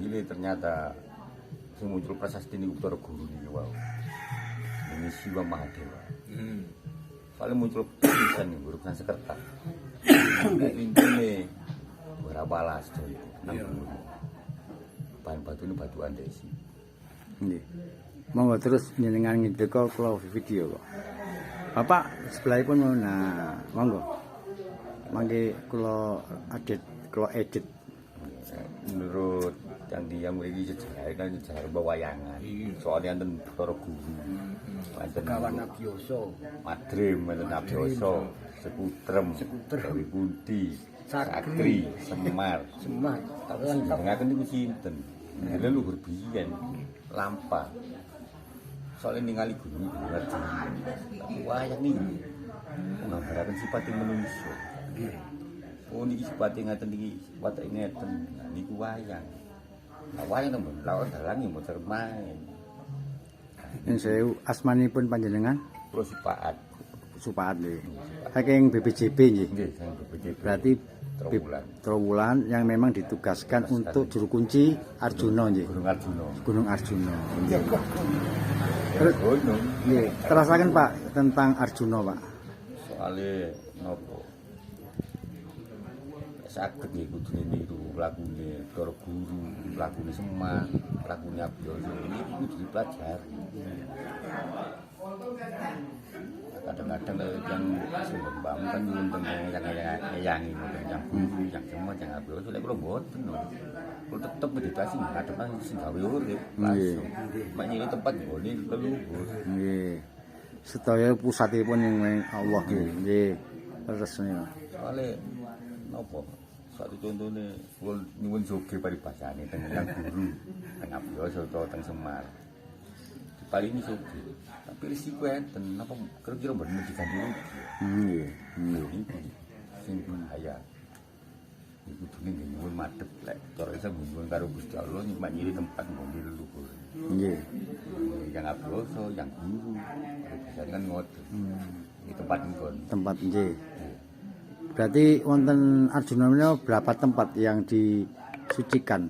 ini ternyata yang muncul prasasti ini Uttara Guru ini wow. Ini Siwa Mahadewa. Soalnya muncul tulisan nih, urusan sekerta. Kayak ini berapa alas tuh itu. Bahan batu ini batu andesi. Nggih. Monggo terus njenengan ngideka kula video kok. Bapak sebelahipun nah monggo. Mangke kula edit. Menurut yang dia memiliki sejarah kan sejarah pewayangan. Soalnya enten Uttara Guru. Enten Kawan Abioso, Madrim, enten Abioso, Sekutrem, Dewi Kunti, Sakri, Semar. Jenengaken niku sinten? Lha luhur biyen Lampa. Soalnya ningali gunung Arjuna. Wayang niki nggambaraken sifat manusia. Oh niki sifat ngaten niki watak ngeten. Nah, niku wayang. Nah, wayang temen lawan dalangi muter main. Yen sewu asmanipun panjenengan Kula Supaat. Supaat nggih. Saking BPJB nggih. Nggih, saya BPJB. Berarti Trowulan yang memang ditugaskan untuk juru kunci Arjuna nggih. Gunung Arjuna. Gunung Arjuna. Terus gunung. Nggih, terasaken Pak tentang Arjuna, Pak. Soale nopo? Saged nggih kudune niru lakune Uttara Guru, lakune Semar, lakune Abioso. Ini kudu dipelajari. Kadang-kadang yang sembah kan nyuwun yang guru, yang Semar, yang Abioso lek kula mboten. Kula tetep meditasi ngadep nang sing gawe urip langsung. Mak nyili tempat nggone leluhur. Nggih. Sedaya pusatipun ing Allah nggih. Terus niku. Soale nopo? Satu contohnya, kula nyuwun sugih paribasane teng yang guru, teng Abioso utawa teng Semar. Paling ini sugih. Tapi risiko enten apa kira-kira bener diganti rugi. Nggih. Ini sing bahaya. Iku dene nyuwun madhep lek cara iso nyuwun karo Gusti Allah nyimak nyiri tempat ngombe leluhur. Nggih. Yang Abioso, yang guru. Biasane kan ngoten. Ini tempat nggon. Tempat nggih. Berarti wonten Arjuna menika berapa tempat yang disucikan?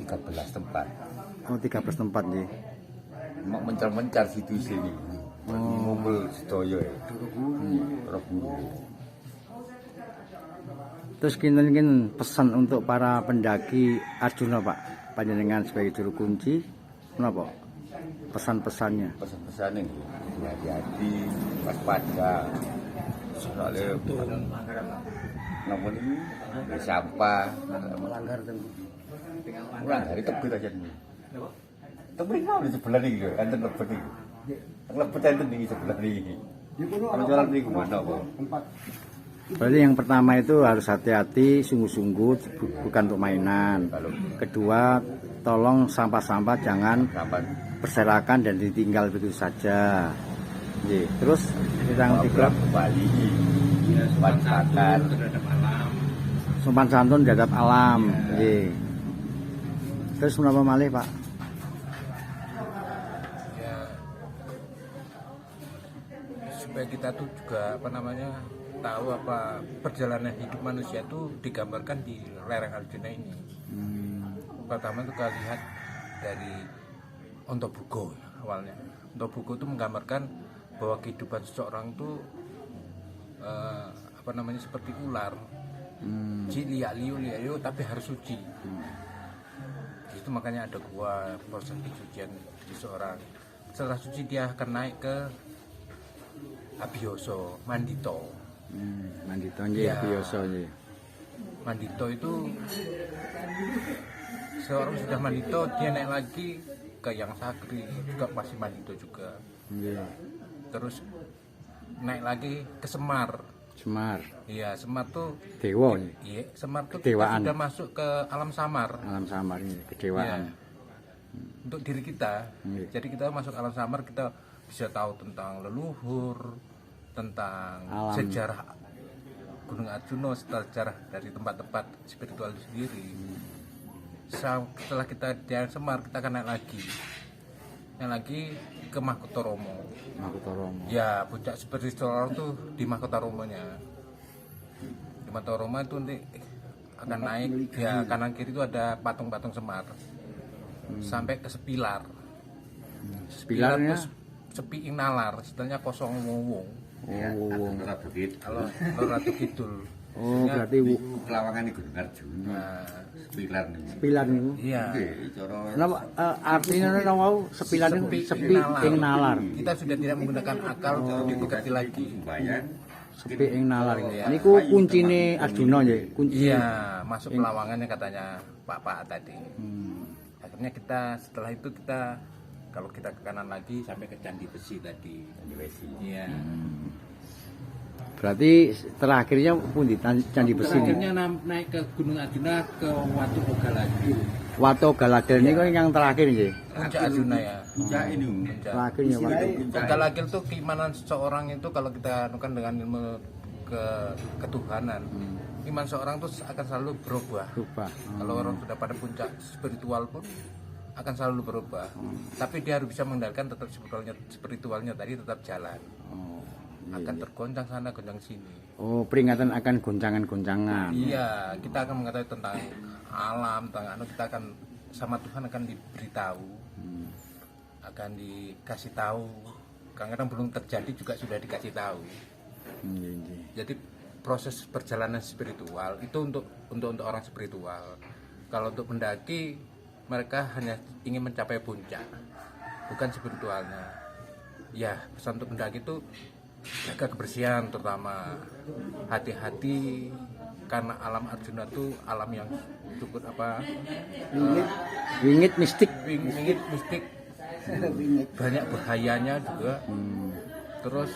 13 tempat. Oh, 13 tempat nggih. Mak mencar-mencar situ sini. Ngumpul sedaya ya. Uttara Guru. Terus kinten pesan untuk para pendaki Arjuna, Pak. Panjenengan sebagai juru kunci, menapa? Pesan-pesannya. Pesan-pesannya hati-hati, waspada. Soalnya napa niku sampah melanggar dari tebet aja nih. Tebet mau di sebelah nih lho, enten lebet iki. Lebet enten di sebelah iki. Kalau jalan niku mana kok? Berarti yang pertama itu harus hati-hati, sungguh-sungguh, bukan untuk mainan. Kedua, tolong sampah-sampah jangan berserakan dan ditinggal begitu saja. Terus yang ketiga, kembali sopan santun terhadap alam. Sopan santun terhadap alam. Terus menapa malih, Pak? Ya, supaya kita tuh juga tahu apa perjalanan hidup manusia itu digambarkan di lereng Arjuna ini. Pertama itu kita lihat dari Ontobugo awalnya. Ontobugo itu menggambarkan bahwa kehidupan seseorang itu seperti ular, liu tapi harus suci. Itu makanya ada gua proses kesucian seseorang. Setelah suci dia akan naik ke Abioso, Mandito. Mandito nggih, Abioso nggih. Mandito itu seorang sudah Mandito dia naik lagi ke yang Sakri juga masih Mandito juga. Terus naik lagi ke Semar. Iya, Semar tuh dewa nih. Iya, Semar tuh Kedewaan. sudah masuk ke alam samar. Alam samar ini kedewaan. Iya. Untuk diri kita. Jadi kita masuk alam samar kita bisa tahu tentang leluhur, tentang alam. Sejarah Gunung Arjuna, sejarah dari tempat-tempat spiritual itu sendiri. Setelah kita di alam Semar kita akan naik lagi ke Makutoromo. Ya, puncak spiritual itu di Makutoromonya. Di Makutoromo itu nanti akan naik ya, kanan kiri itu ada patung-patung Semar sampai ke Sepilar. Sepilarnya terus sepi ing nalar, istilahnya kosong wong. Kalau Ratu Kidul. oh berarti Lawangan iku Arjuna. Sepilar niku. sepilar niku. Iya. Nggih, cara Kenapa artinya nang wau sepilar niku sepi ing nalar. Kita sudah tidak menggunakan akal untuk dimengerti lagi. bayang Sepi ing nalar. Niku kuncine Arjuna nggih, kunci. Iya, masuk pelawangannya katanya Pak tadi. Akhirnya kita setelah itu kita kalau kita ke kanan lagi sampai ke Candi Besi tadi. Candi Besi. Iya. Berarti terakhirnya pundi Candi Besi niku. Akhirnya naik ke Gunung Arjuna ke Watu Ogalagi. Watu Galadel niku yang terakhir nggih. Puncak Arjuna ya. Puncak ini. Terakhirnya Watu. Ogalagi itu keimanan seseorang itu kalau kita anukan dengan ilmu ketuhanan. Iman seorang itu akan selalu berubah. Kalau orang sudah pada puncak spiritual pun akan selalu berubah. Tapi dia harus bisa mengendalikan tetap spiritualnya tadi tetap jalan. Akan tergoncang sana, goncang sini. Oh, peringatan akan goncangan-goncangan. Iya, kita akan mengetahui tentang alam, tentang kita akan sama Tuhan akan diberitahu, akan dikasih tahu. Kadang-kadang belum terjadi juga sudah dikasih tahu. Jadi proses perjalanan spiritual itu untuk orang spiritual. Kalau untuk pendaki mereka hanya ingin mencapai puncak, bukan spiritualnya. Ya, pesan untuk pendaki itu jaga kebersihan, terutama hati-hati karena alam Arjuna itu alam yang cukup Wingit mistik. wingit mistik, banyak bahayanya juga. Terus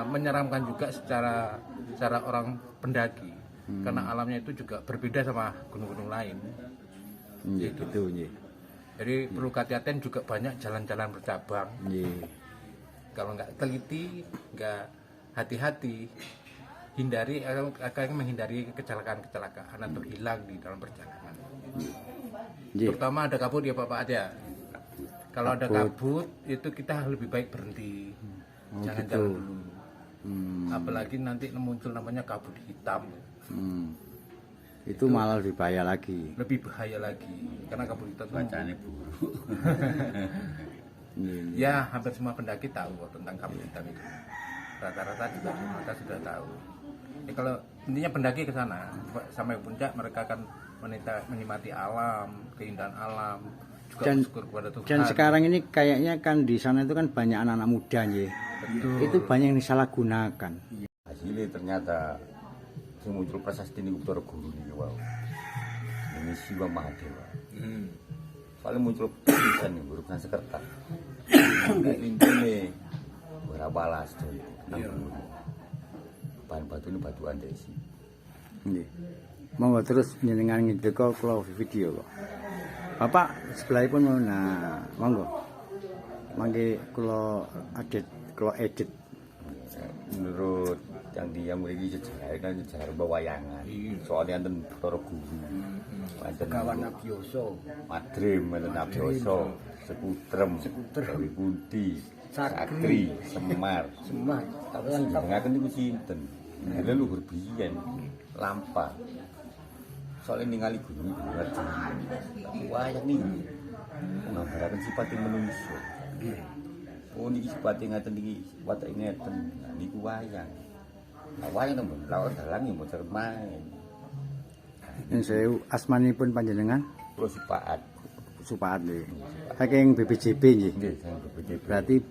menyeramkan juga secara orang pendaki karena alamnya itu juga berbeda sama gunung-gunung lain. Gitu nggih. Jadi perlu hati-hatian juga, banyak jalan-jalan bercabang. Kalau nggak teliti, nggak hati-hati, akan menghindari kecelakaan atau hilang di dalam perjalanan. Terutama ada kabut ya Bapak aja. Kalau ada kabut itu kita lebih baik berhenti, jangan jalan dulu. Apalagi nanti muncul namanya kabut hitam. Itu malah lebih bahaya lagi. Lebih bahaya lagi karena kabut hitam Bacane buruk. Ya, hampir semua pendaki tahu tentang kabut hitam itu. Rata-rata juga mereka sudah tahu. Ya, kalau intinya pendaki ke sana sampai puncak, mereka akan menikmati alam, keindahan alam, juga bersyukur kepada Tuhan. Dan sekarang ini kayaknya kan di sana itu kan banyak anak-anak muda nggih. Itu banyak yang disalahgunakan. Hasilnya ternyata yang muncul prasasti ini Utara Guru ini wow. Ini Siwa Mahadewa. Soalnya muncul tulisan nih, urusan sekertas. Kayak ini berapa alas tuh? Bahan batu ini batu andesi. Nggih. Monggo terus njenengan ngideka kula video kok. Bapak sebelahipun nah, monggo. Mangke kula edit. Menurut yang dia memiliki sejarah kan sejarah pewayangan. Soalnya enten Utara Guru. Kawan Abioso, Madrim, Abioso, Sekutrem, Dewi Kunti, Sakri, Semar. Ngaken niku sinten? Lha luhur biyen Lampa. Soalnya ningali gunung Arjuna. Wayang niku nggambaraken sifate manusia. Oh niki sifate ngaten niki, watake ngeten. Nah niku wayang. Nah wayang temen lawan dalang yo motor main. Yang saya asmanipun panjenengan Kula Supaat nggih. Saking BPJB nggih. Berarti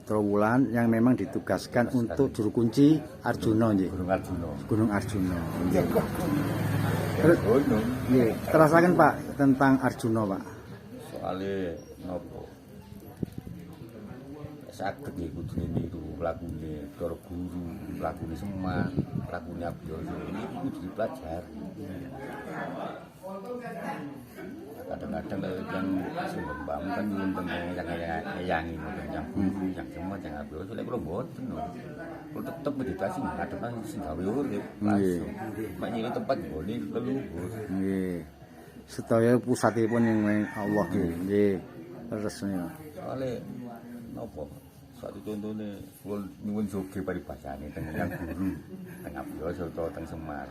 Trowulan yang memang ditugaskan untuk juru kunci Arjuna nggih. Gunung Arjuna. Terus nggih, terasaken Pak tentang Arjuna, Pak. Soale nopo? Saged nggih kudune niru lakune Utara Guru, lakune Semar, lakune Abioso. Ini kudu dipelajari. Kadang-kadang yang sembah kan nyuwun teng yang nyayangi yang guru, yang Semar, yang Abioso lek kula mboten. Kula tetep meditasi ngadep sing gawe urip. Langsung. Mak nyilih tempat nggone leluhur. Nggih. Sedaya pusatipun ing Allah nggih. Resmi. Soale nopo? Satu contohnya, kula nyuwun sugih paribasane teng yang guru, teng Abioso utawa teng Semar.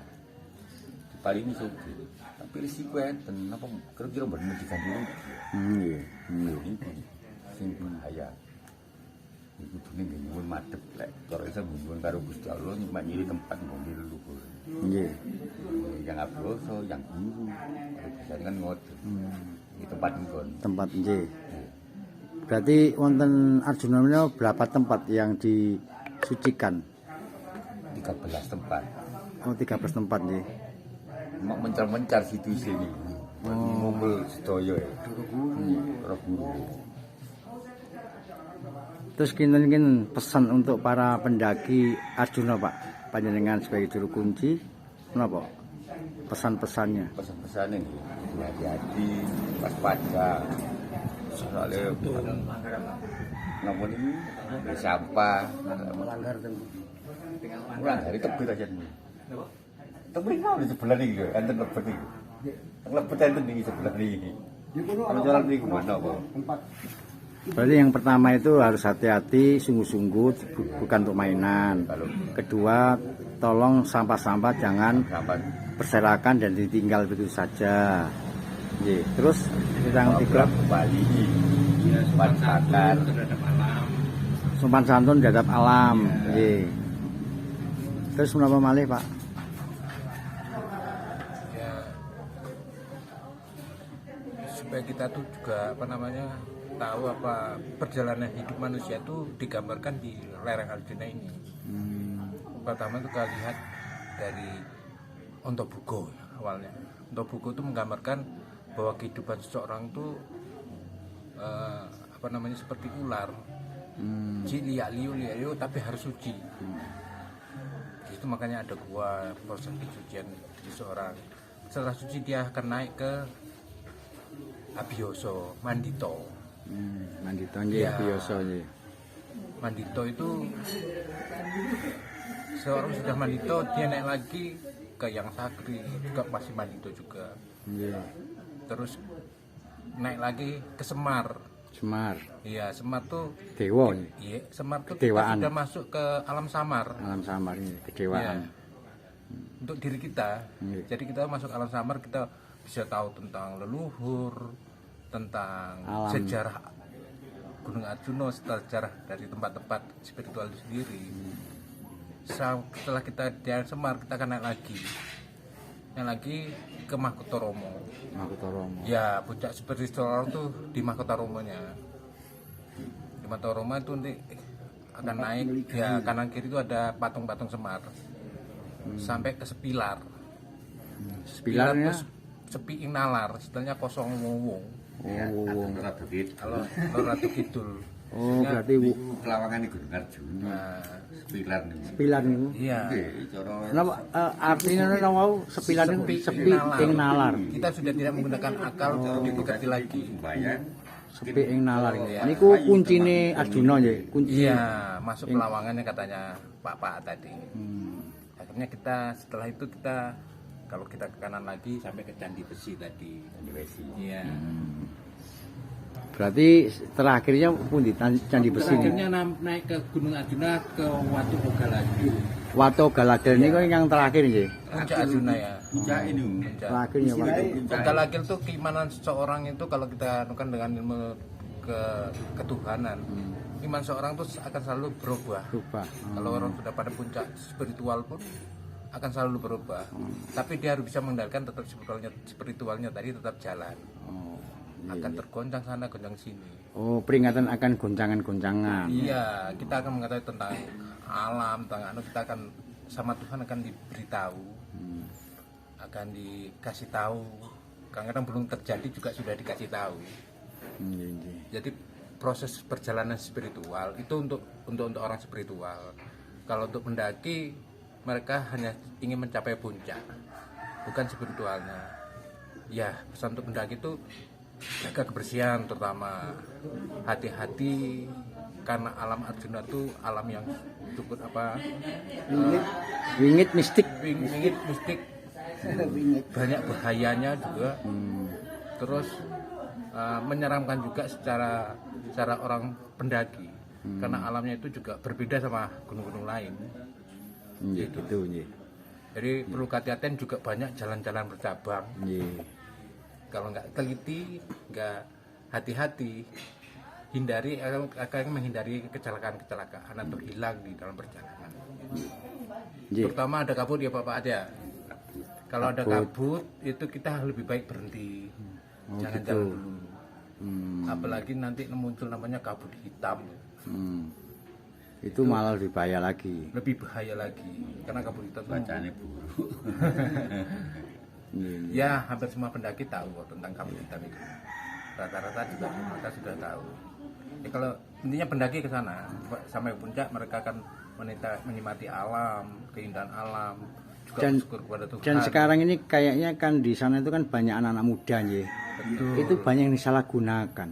paling ini suki. Tapi risiko enten apa kira-kira bener diganti rugi. Nggih. Ini sing bahaya. Iku dene nyuwun madhep lek cara iso nyuwun karo Gusti Allah nyumak nyiri tempat ngombe leluhur. Nggih. Yang abroso, yang guru. Bisa kan ngoten. Di tempat nggon. Tempat nggih. Berarti wonten Arjuna menika berapa tempat yang disucikan? 13 tempat. Oh, 13 tempat nggih. Mak mencar-mencar situ sini. Ngumpul sedaya ya. Roh guru. Terus kinten pesan untuk para pendaki Arjuna, Pak. Panjenengan sebagai juru kunci, menapa? Pesan-pesannya. Pesan-pesannya nih, hati-hati, waspada. Soalnya nopo ini sampah, melanggar tentu. dari tebet aja nih. Tebet mau di sebelah nih, enten lebet nih. Lebet enten nih sebelah nih. Kalau jalan nih kemana kok? Berarti yang pertama itu harus hati-hati, sungguh-sungguh, bukan untuk mainan. Kedua, tolong sampah-sampah jangan Sampai berserakan dan ditinggal begitu saja. Nggih. Terus yang ketiga, kembali, sempat bakar, terhadap alam. sopan santun terhadap alam. Nggih. Terus menapa malih, Pak? Ya supaya kita tuh juga apa namanya tahu apa perjalanan hidup manusia itu digambarkan di lereng Arjuna ini. Pertama itu kita lihat dari Ontobugo awalnya. Ontobugo itu menggambarkan bahwa kehidupan seseorang itu apa namanya seperti ular, liu tapi harus suci. Itu makanya ada gua proses kesucian seseorang. Setelah suci dia akan naik ke Abhyoso, Mandito. Mandito nggih, Ya. biasa nggih. Mandito itu seorang sudah Mandito dia naik lagi ke yang Sakri juga masih Mandito juga. Nggih. Terus naik lagi ke Semar. Semar, Iya, Semar tuh dewa nggih. iya, Semar tuh Kedewaan. kita sudah masuk ke alam samar. Alam samar ini Iya. kedewaan. Untuk diri kita. Iya. Jadi kita masuk alam samar kita bisa tahu tentang leluhur, tentang Alam. sejarah Gunung Arjuna, sejarah dari tempat-tempat spiritual itu sendiri. Setelah kita di alam Semar kita akan naik lagi ke Mahkotoromo. Mahkotoromo. Ya, puncak spiritual itu di Mahkotoromonya. Di Mahkotoromo itu nanti akan naik, ya kanan kiri itu ada patung-patung Semar. Sampai ke Sepilar. Sepilarnya? itu sepi ing nalar, istilahnya kosong wong. Oh, kalau Lor Ratu Kidul. oh berarti kelawangan di Gunung Arjuna, Nah, pilar nih. sepilar niku. iya. Cara Kenapa artinya napa wau sepilar niku sepi ing nalar. Kita sudah tidak menggunakan akal untuk dimengerti lagi. bayang. Sepi ing nalar Oh, niku. iya. Niku kuncine Arjuna nggih, kunci. Iya, masuk pelawangannya katanya Pak tadi. Akhirnya kita setelah itu kita kalau kita ke kanan lagi sampai ke Candi Besi tadi. Candi Besi. Iya. Berarti terakhirnya pundi Candi Besi niku. Akhirnya naik ke Gunung Arjuna ke Watu Boga lagi. Wato Galadel niku yang terakhir nggih. Puncak Arjuna ya. Puncak ini. Puncak. Terakhirnya Wato. Galagil tuh keimanan seseorang itu kalau kita anukan dengan ilmu ketuhanan. Iman seorang tuh akan selalu berubah. Berubah. Kalau orang sudah pada puncak spiritual pun akan selalu berubah. Tapi dia harus bisa mengendalikan tetap spiritualnya tadi tetap jalan. Oh. Akan tergoncang sana, goncang sini. Oh, peringatan akan goncangan-goncangan. Iya, kita akan mengetahui tentang alam, tentang anu kita akan sama Tuhan akan diberitahu. Akan dikasih tahu. Kadang-kadang belum terjadi juga sudah dikasih tahu. Nggih. Jadi proses perjalanan spiritual itu untuk orang spiritual. Kalau untuk mendaki mereka hanya ingin mencapai puncak, bukan spiritualnya. Ya, pesan untuk mendaki itu jaga kebersihan terutama, hati-hati karena alam Arjuna itu alam yang cukup Wingit mistik. wingit mistik, banyak bahayanya juga. Terus menyeramkan juga secara orang pendaki karena alamnya itu juga berbeda sama gunung-gunung lain. Nggih gitu nggih. Jadi perlu kehati-hatian juga banyak jalan-jalan bercabang. Nggih. Kalau nggak teliti, nggak hati-hati, akan menghindari kecelakaan atau hilang di dalam perjalanan. Nggih. Terutama ada kabut ya Bapak ada. Kalau ada kabut itu kita lebih baik berhenti, jangan gitu. jalan dulu. Apalagi nanti muncul namanya kabut hitam, Itu malah lebih bahaya lagi. lebih bahaya lagi karena kabut hitam itu Bacanya buruk. ya hampir semua pendaki tahu kok tentang kabut hitam itu. Rata-rata juga mereka sudah tahu. Ya, kalau intinya pendaki ke sana sampai puncak mereka akan menikmati alam, keindahan alam, juga bersyukur kepada Tuhan. Dan sekarang ini kayaknya kan di sana itu kan banyak anak-anak muda ya. Itu banyak yang disalahgunakan.